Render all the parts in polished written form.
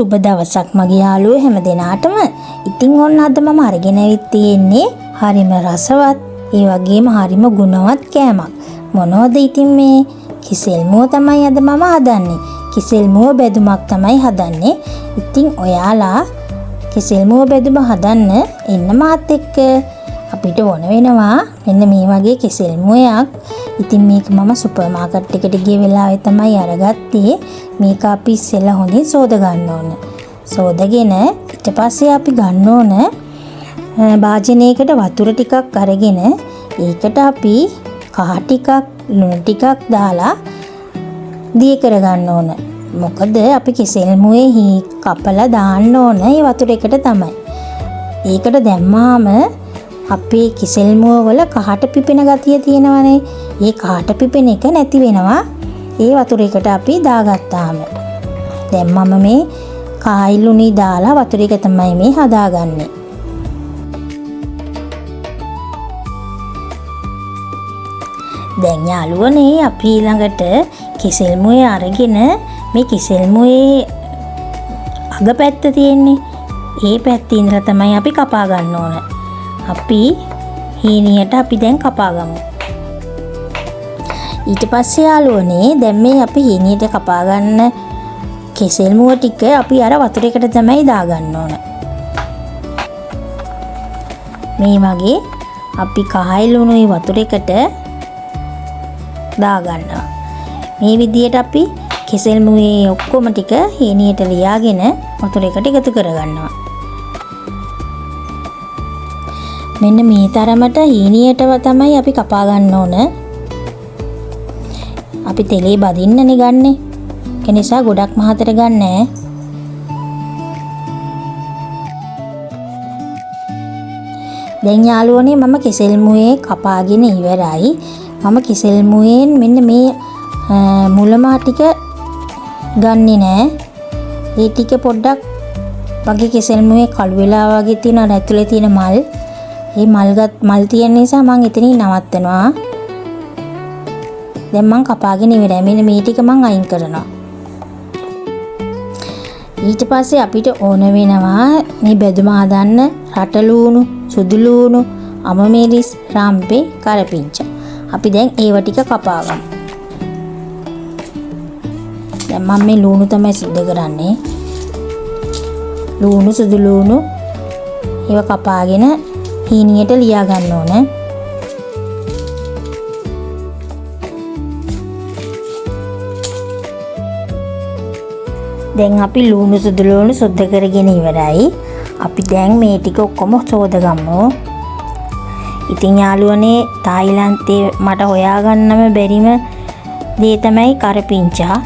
සුබ දවසක් මගේ යාළුවෝ හැම දිනාටම. ඉතින් ඔන්න අද මම අරගෙන ඇවිත් තියෙන්නේ හරිම රසවත් ඒ වගේම හරිම ගුණවත් කෑමක්. මොනවද ඉතින් මේ කිසෙල් මුව තමයි අද මම හදන්නේ. කිසෙල් මුව බෙදුමක් තමයි හදන්නේ. ඉතින් ඔයාලා කිසෙල් මුව බෙදුම හදන්න එන්න මාත් එක්ක. අපිට ඕන වෙනවා මෙන්න මේ වගේ කිසෙල් මුවයක්. ඉතින් මේක මම සුපර් මාකට් එකට ගිය වෙලාවේ තමයි අරගත්තේ. මේක අපි ඉස්සෙල්ලා හොඳින් සෝද ගන්න ඕන. සෝදගෙන ඊට පස්සේ අපි ගන්න ඕන භාජනයකට වතුර ටිකක් අරගෙන ඒකට අපි කහ ටිකක් ලුණු ටිකක් දාලා දිය කර ගන්න ඕන. මොකද අපි කිසෙල් මුවේ කපලා දාන්න ඕන ඒ වතුර එකට තමයි. ඒකට දැම්මාම අපේ කිසෙල් මුව වල කහට පිපෙන ගතිය තියෙනවනේ. ඒ කහට පිපෙන එක නැති වෙනවා ඒ වතුර එකට අපි දාගත්තාම. දැන් මම මේ කායි ලුණි දාලා වතුර එක තමයි මේ හදාගන්නේ. දැන් යාළුවනේ අපි ළඟට කිසෙල් මුවේ අරගෙන මේ කිසෙල් මුවේ අග පැත්ත තියෙන්නේ. ඒ පැත්තේ ඉඳලා තමයි අපි කපා ගන්න ඕන. අපි හීනියට අපි දැන් කපා ගමු. ඊට පස්සේ යාළුවනේ දැන් මේ අපි හීනියට කපා ගන්න කිසෙල් මුව ටික අපි අර වතුර එකට තමයි දාගන්න ඕන. මේ වගේ අපි කහයි ලුණුයි වතුර එකට දාගන්නවා. මේ විදියට අපි කිසෙල් මුවේ ඔක්කොම ටික හීනියට ලියාගෙන වතුර එකට එකතු කරගන්නවා. මෙන්න මේ තරමට හීනියටව තමයි අපි කපා ගන්න ඕන. අපි තෙලේ බදින්නනේ ගන්නෙ. ඒ නිසා ගොඩක් මහතට ගන්නෑ. දැන් යාළුවනේ මම කිසෙල් මුවේ කපාගෙන ඉවරයි. මම කිසෙල් මුවෙන් මෙන්න මේ මුලමා ටික ගන්නෙ නෑ. ඒ ටික පොඩ්ඩක් වගේ කිසෙල් මුවේ කළු වෙලා වගේ තියෙන ඇතුලේ තියෙන මල්. මේ මල් තියෙන නිසා මම එතනින් නවත්තනවා. දැන් මම කපාගෙන ඉවරයි. මෙන්න මේ ටික මම අයින් කරනවා. ඊට පස්සේ අපිට ඕන වෙනවා මේ බෙදුම හදන්න රට ලූණු, සුදු ලූණු, අමමෙලිස්, රම්පේ, කරපිංචා. අපි දැන් ඒව ටික කපා ගමු. දැන් මම මේ ලූණු තමයි සුද්ධ කරන්නේ. ලූණු, සුදු ලූණු ඒව කපාගෙන හීනියට ලියා ගන්න ඕන. දැන් අපි ලුණු සුදු ලුණු සුද්ධ කරගෙන ඉවරයි. අපි දැන් මේ ටික ඔක්කොම සෝදගමු. ඉතින් යාළුවනේ තායිලන්තේ මට හොයාගන්නම බැරිම දේ තමයි කරපිංචා.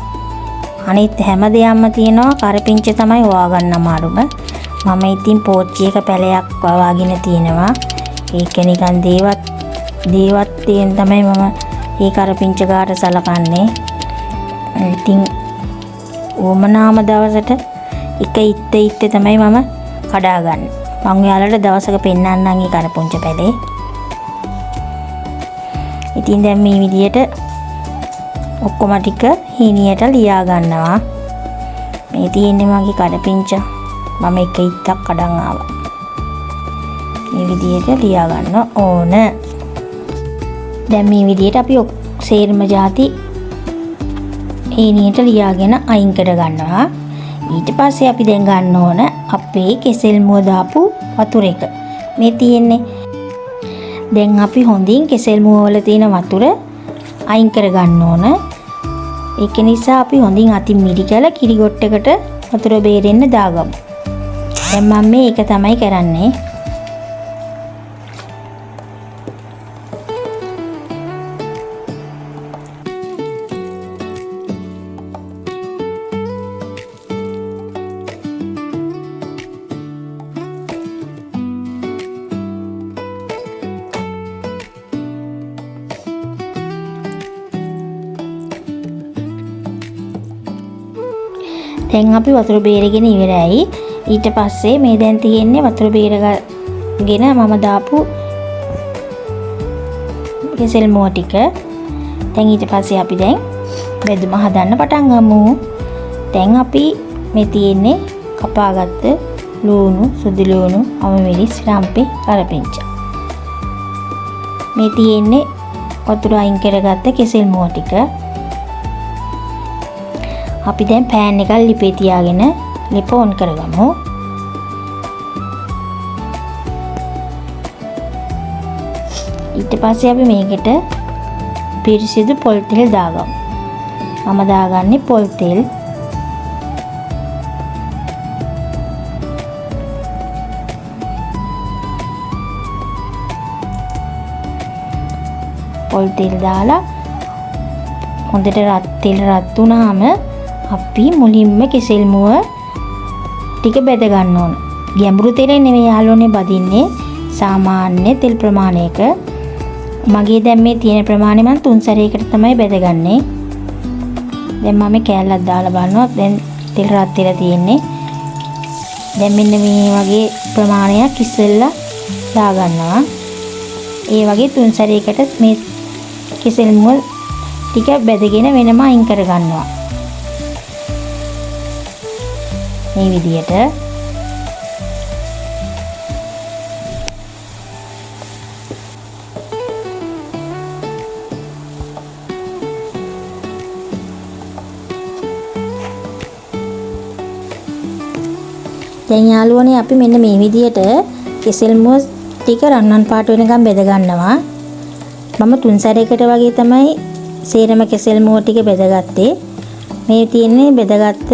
අනිත් හැම දෙයක්ම තියෙනවා කරපිංචා තමයි හොයාගන්න අමාරුම. මම ඉතින් පෝච්චි එක පැලයක් වවාගෙන තියෙනවා. ඒක නිකන් දේවත් තියෙන තමයි මම මේ කරපිංචා ගාට සලකන්නේ. ඉතින් ඕමනාම දවසට එක ඉත්ත තමයි මම කඩාගන්නේ. මම ඔයාලට දවසක පෙන්නන්නම් ඒ කරපිංචා පැලේ. ඉතින් දැන් මේ විදියට ඔක්කොම ටික හීනියට ලියා ගන්නවා. මේ තියෙන්නේ මගේ කරපිංචා. මම එක ඉත්තක් කඩන් ආවා. මේ විදියට ලියා ගන්න ඕන. දැන් මේ විදියට අපි සේරම ಜಾති හීනියට ලියාගෙන අයින් කර ගන්නවා. ඊට පස්සේ අපි දැන් ගන්න ඕන අපේ කෙසෙල් මුව දාපු වතුර එක. මේ තියෙන්නේ. දැන් අපි හොඳින් කෙසෙල් මුව වල තියෙන වතුර අයින් කර ගන්න ඕන. ඒක නිසා අපි හොඳින් අතින් මිරි කළ කිරි ගොට්ටකට වතුර බේරෙන්න දාගමු. දැන් මම මේක තමයි කරන්නේ. දැන් අපි වතුර බේරගෙන ඉවරයි. ඊට පස්සේ මේ දැන් තියෙන්නේ වතුර බේරගෙන මම දාපු කෙසෙල් මුව ටික. දැන් ඊට පස්සේ අපි දැන් බෙදුම හදන්න පටන් ගමු. දැන් අපි මේ තියෙන්නේ කපාගත්ත ලුණු, සුදු ලුණු, අමමිරිස්, රම්පි, කරපිංචා. මේ තියෙන්නේ වතුර අයින් කරගත්ත කෙසෙල් මුව ටික. අපි දැන් පෑන් එකක් ලිපේ තියාගෙන ලිප ඔන් කරගමු. ඊට පස්සේ අපි මේකට පිරිසිදු පොල් තෙල් දාගමු. මම දාගන්නේ පොල් තෙල්. පොල් තෙල් දාලා හොඳට රත් වුණාම අපි මුලින්ම කෙසෙල් මුව ටික බෙද ගන්න ඕන. ගැඹුරු තෙලෙන් නෙවෙයි යාළුවනේ බදින්නේ. සාමාන්‍ය තෙල් ප්‍රමාණයක. මගේ දැන් මේ තියෙන ප්‍රමාණය මම 3 සැරයකට තමයි බෙදගන්නේ. දැන් මම කෑල්ලක් දාලා බලනවා. දැන් තෙල් රත් වෙලා තියෙන්නේ. දැන් මෙන්න මේ වගේ ප්‍රමාණයක් ඉස්සෙල්ලා දාගන්නවා. ඒ වගේ 3 සැරයකට මේ කෙසෙල් මුව ටික බෙදගෙන වෙනම අයින් කරගන්නවා. මේ විදියට දැන් යාළුවනේ අපි මෙන්න මේ විදියට කෙසෙල් මුව ටික රන්වන් පාට වෙනකම් බෙද ගන්නවා. මම 3 සැරයකට වගේ තමයි සේරම කෙසෙල් මුව ටික බෙදගත්තේ. මේ තියෙන්නේ බෙදගත්ත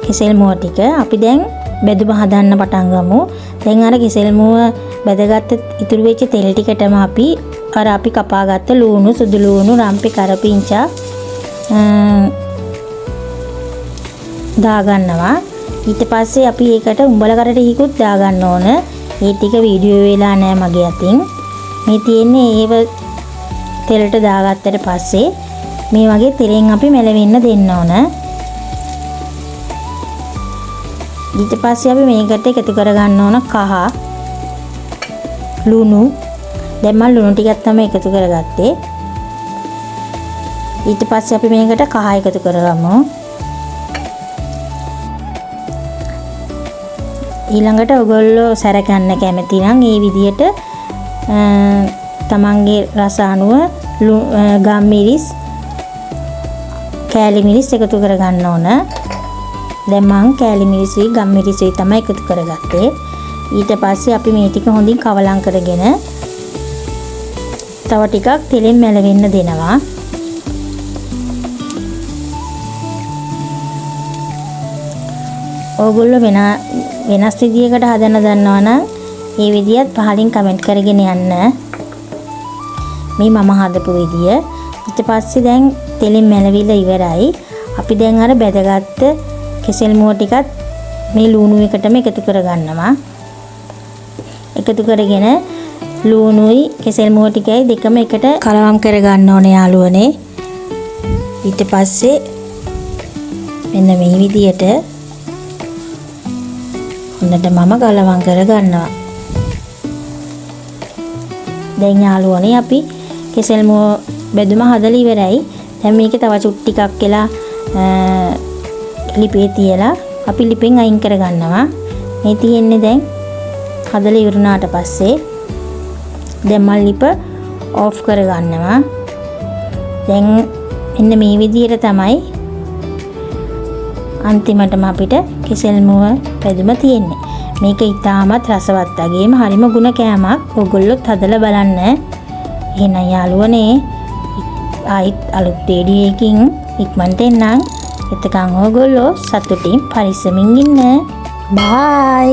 කෙසෙල් මුව ටික. අපි දැන් බෙදුම හදන්න පටන් ගමු. දැන් අර කෙසෙල් මුව බෙදගත්ත ඉතුරු වෙච්ච තෙල් ටිකටම අපි අපි කපාගත්ත ලුණු, සුදු ලුණු, රම්පි, කරපිංචා දාගන්නවා. ඊට පස්සේ අපි ඒකට උඹල කරට හිකුත් දාගන්න ඕන. මේ ටික වීඩියෝ වෙලා නැහැ මගේ අතින්. මේ තියෙන්නේ ඒව තෙලට දාගත්තට පස්සේ මේ වගේ තෙලෙන් අපි මෙලවෙන්න දෙන්න ඕන. ඊට පස්සේ අපි මේකට එකතු කරගන්න ඕන කහ, ලුණු. දැන් මම ලුණු ටිකක් තමයි එකතු කරගත්තේ. ඊට පස්සේ අපි මේකට කහ එකතු කරගමු. ඊළඟට ඔයගොල්ලෝ සැර කන්න කැමති නම් මේ විදියට තමන්ගේ රස අනුව ගම්මිරිස්, කෑලි මිරිස් එකතු කරගන්න ඕන. දැන් මම කෑලි මිරිසුයි ගම්මිරිසුයි තමයි එකතු කරගත්තේ. ඊට පස්සේ අපි මේ ටික හොඳින් කවලම් කරගෙන තව ටිකක් තෙලෙන් මැලවෙන්න දෙනවා. ඕගොල්ලෝ වෙනස් විදියකට හදන්න දන්නවා නම් මේ විදියත් පහලින් කමෙන්ට් කරගෙන යන්න. මේ මම හදපු විදිය. ඊට පස්සේ දැන් තෙලෙන් මැලවිලා ඉවරයි. අපි දැන් අර බෙදගත්ත කෙසෙල් මුව ටිකත් මේ ලුණු එකටම එකතු කරගන්නවා. එකතු කරගෙන ලුණුයි කෙසෙල් මුව ටිකයි දෙකම එකට කලවම් කරගන්න ඕනේ යාළුවනේ. ඊට පස්සේ මෙන්න මේ විදියට හොඳට මම කලවම් කරගන්නවා. දැන් යාළුවනේ අපි කෙසෙල් මුව බෙදුම හදලා ඉවරයි. දැන් මේක තව චුට්ටිකක් කියලා ලිපේ තියලා අපි ලිපෙන් අයින් කරගන්නවා. මේ තියෙන්නේ දැන් හදලා ඉවරුණාට පස්සේ දැන් මම ලිප ඕෆ් කරගන්නවා. දැන් මෙන්න මේ විදියට තමයි අන්තිමටම අපිට කෙසෙල් මුව බෙදුම තියෙන්නේ. මේක ඉතාමත් රසවත් වගේම හරිම ගුණ කෑමක්. ඔයගොල්ලොත් හදලා බලන්න. එහෙනම් යාළුවනේ ආයිත් අලුත් වීඩියෝ එකකින් ඉක්මනට එන්නම්. එතකන් ඔයගොල්ලෝ සතුටින් පරිස්සමින් ඉන්න. බයි.